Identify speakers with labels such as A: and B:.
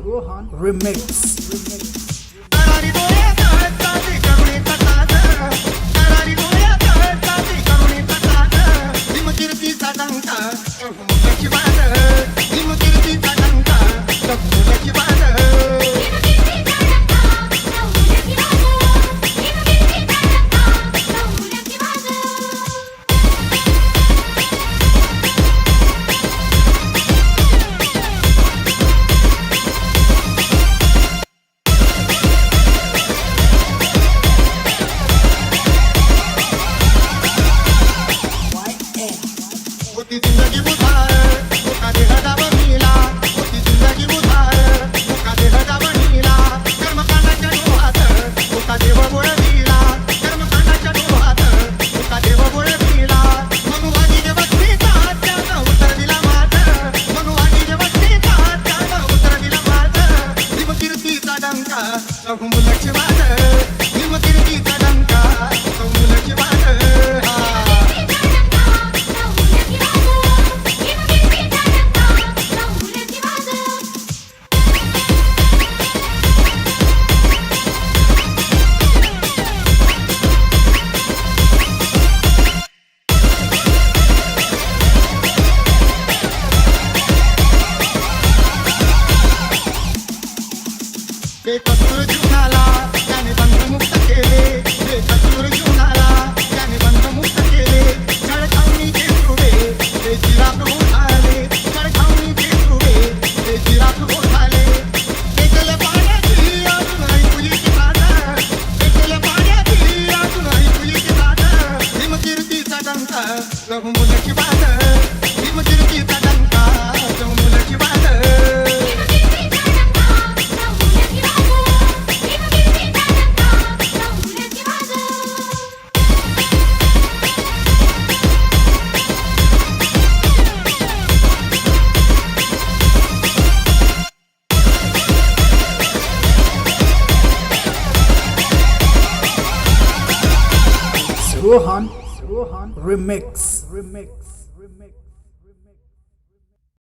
A: Rohan Remix.
B: जिंदगी बुधार मुका देह दावणीला होती जिंदगी बुधार मुका देह दावणीला कर्मकांडाच्या डोहात मुका देव बोळवीला कर्मकांडाच्या डोहात मुका देव बोळवीला मनुवादी देवस्तीचा त्यानं उत्तर दिला माझं मनुवादी देवस्तीचा त्यानं उत्तर दिला माझं भीमकीर्तीचा डंका बहुमुलाची वाद भीमकीर्तीचा डंका बहुमुलाची वाद बेकसूर जीवनाला त्याने बंधमुक्त केले बेकसूर जीवनाला त्याने बंधमुक्त केले चढखावणी घेतुरे ते जिराफ झाले चढखावणी घेतुरे ते जिराफ झाले पेटल्या पाण्याची अजून ऐकुलीची साध पेटल्या पाण्याची अजून ऐकुलीची साध भीमकीर्तीचा डंका बहुमुलाची वाद भीमकीर्तीचा डंका बहुमुलाची वाद
A: Rohan Remix.